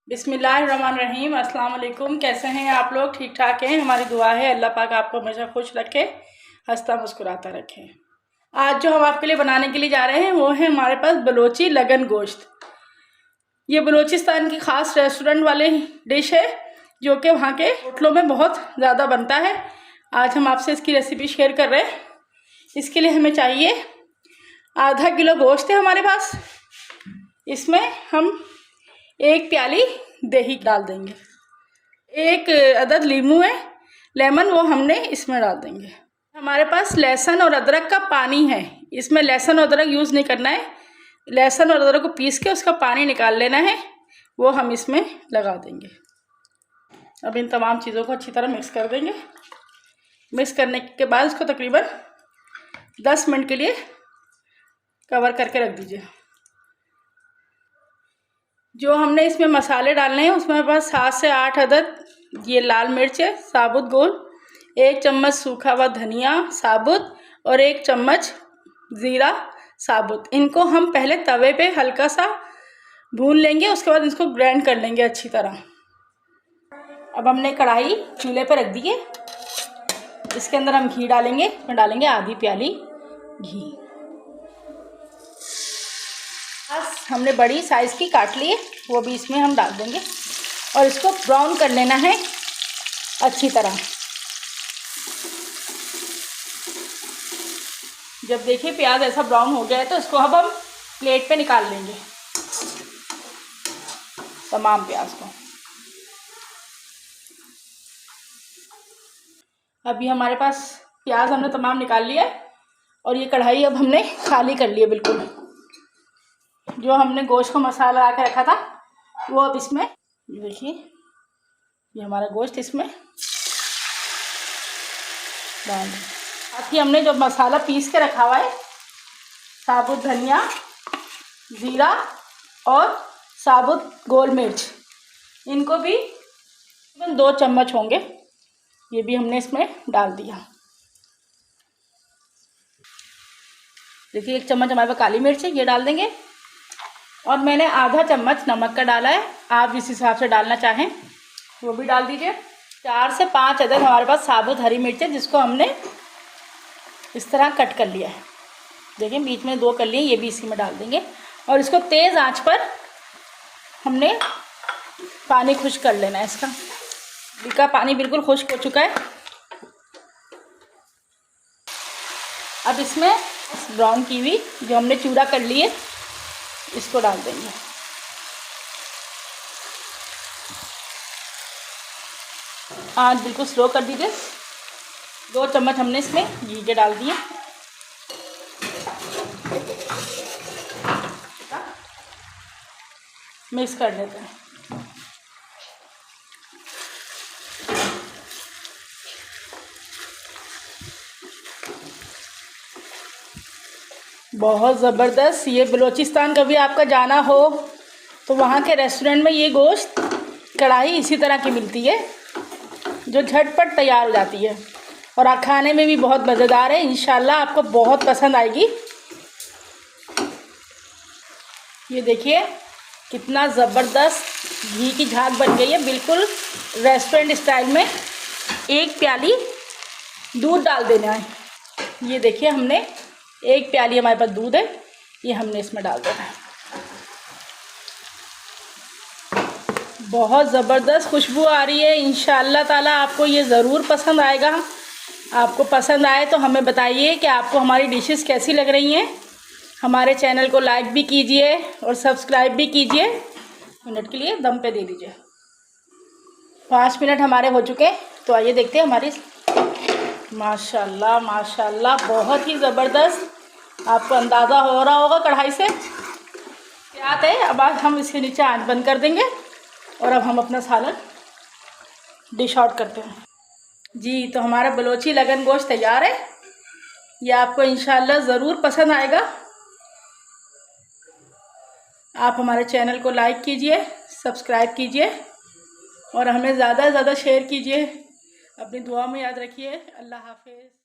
बिस्मिल्लाहिर्रहमानिर्रहीम। अस्सलाम वालेकुम। कैसे हैं आप लोग? ठीक ठाक हैं? हमारी दुआ है अल्लाह पाक आपको हमेशा खुश रखे, हंसता मुस्कुराता रखे। आज जो हम आपके लिए बनाने के लिए जा रहे हैं वो है हमारे पास बलोची लगन गोश्त। ये बलूचिस्तान की ख़ास रेस्टोरेंट वाले डिश है जो कि वहाँ के होटलों में बहुत ज़्यादा बनता है। आज हम आपसे इसकी रेसिपी शेयर कर रहे हैं। इसके लिए हमें चाहिए आधा किलो गोश्त है हमारे पास। इसमें हम 1 प्याली दही डाल देंगे। 1 अदद लीमू है, लेमन, वो हमने इसमें डाल देंगे। हमारे पास लहसुन और अदरक का पानी है। इसमें लहसुन और अदरक यूज़ नहीं करना है। लहसुन और अदरक को पीस के उसका पानी निकाल लेना है, वो हम इसमें लगा देंगे। अब इन तमाम चीज़ों को अच्छी तरह मिक्स कर देंगे। मिक्स करने के बाद इसको तकरीबन 10 मिनट के लिए कवर करके रख दीजिए। जो हमने इसमें मसाले डालने हैं उसमें हमारे पास 7 से 8 अदद ये लाल मिर्च है साबुत गोल, 1 चम्मच सूखा हुआ धनिया साबुत और 1 चम्मच ज़ीरा साबुत। इनको हम पहले तवे पे हल्का सा भून लेंगे, उसके बाद इसको ग्राइंड कर लेंगे अच्छी तरह। अब हमने कढ़ाई चूल्हे पर रख दी है। इसके अंदर हम घी डालेंगे। इसमें डालेंगे आधी प्याली घी। बस हमने बड़ी साइज़ की काट ली है, वो भी इसमें हम डाल देंगे और इसको ब्राउन कर लेना है अच्छी तरह। जब देखिए प्याज ऐसा ब्राउन हो गया है तो इसको अब हम प्लेट पे निकाल लेंगे तमाम प्याज को। अभी हमारे पास प्याज हमने तमाम निकाल लिया है और ये कढ़ाई अब हमने खाली कर ली है बिल्कुल। जो हमने गोश्त को मसाला लगा के रखा था वो अब इसमें, देखिए ये हमारा गोश्त इसमें डाल दें। साथ ही हमने जो मसाला पीस के रखा हुआ है, साबुत धनिया, ज़ीरा और साबुत गोल मिर्च, इनको भी 2 चम्मच होंगे, ये भी हमने इसमें डाल दिया। देखिए 1 चम्मच हमारे पास काली मिर्च है, ये डाल देंगे। और मैंने आधा चम्मच नमक का डाला है, आप जिस हिसाब से डालना चाहें वो भी डाल दीजिए। 4 से 5 अदद हमारे पास साबुत हरी मिर्च है जिसको हमने इस तरह कट कर लिया है। देखिए बीच में 2 कर लिए, ये भी इसी में डाल देंगे और इसको तेज़ आंच पर हमने पानी खुश्क कर लेना है। इसका पानी बिल्कुल खुश्क हो चुका है। अब इसमें ब्राउन की हुई जो हमने चूरा कर ली है इसको डाल देंगे। आँच बिल्कुल स्लो कर दीजिए। 2 चम्मच हमने इसमें घी के डाल दिए। मिक्स कर लेते हैं। बहुत ज़बरदस्त। ये बलूचिस्तान कभी आपका जाना हो तो वहाँ के रेस्टोरेंट में ये गोश्त कढ़ाई इसी तरह की मिलती है जो झटपट तैयार हो जाती है और खाने में भी बहुत मज़ेदार है। इंशाल्लाह आपको बहुत पसंद आएगी। ये देखिए कितना ज़बरदस्त घी की झाग बन गई है, बिल्कुल रेस्टोरेंट स्टाइल में। 1 प्याली दूध डाल देना है। ये देखिए हमने 1 प्याली हमारे पास दूध है, ये हमने इसमें डाल देना है। बहुत ज़बरदस्त खुशबू आ रही है। इंशाअल्लाह ताला आपको ये ज़रूर पसंद आएगा। आपको पसंद आए तो हमें बताइए कि आपको हमारी डिशेस कैसी लग रही हैं। हमारे चैनल को लाइक भी कीजिए और सब्सक्राइब भी कीजिए। मिनट के लिए दम पे दे दीजिए। 5 मिनट हमारे हो चुके हैं, तो आइए देखते हैं हमारी। माशाल्लाह माशाल्लाह बहुत ही ज़बरदस्त। आपको अंदाज़ा हो रहा होगा कढ़ाई से क्या है। अब आज हम इसके नीचे आंच बंद कर देंगे और अब हम अपना सालन डिश आउट करते हैं। जी, तो हमारा बलोची लगन गोश्त तैयार है। ये आपको इंशाल्लाह ज़रूर पसंद आएगा। आप हमारे चैनल को लाइक कीजिए, सब्सक्राइब कीजिए और हमें ज़्यादा से ज़्यादा शेयर कीजिए। अपनी दुआ में याद रखिए। अल्लाह हाफ़िज़।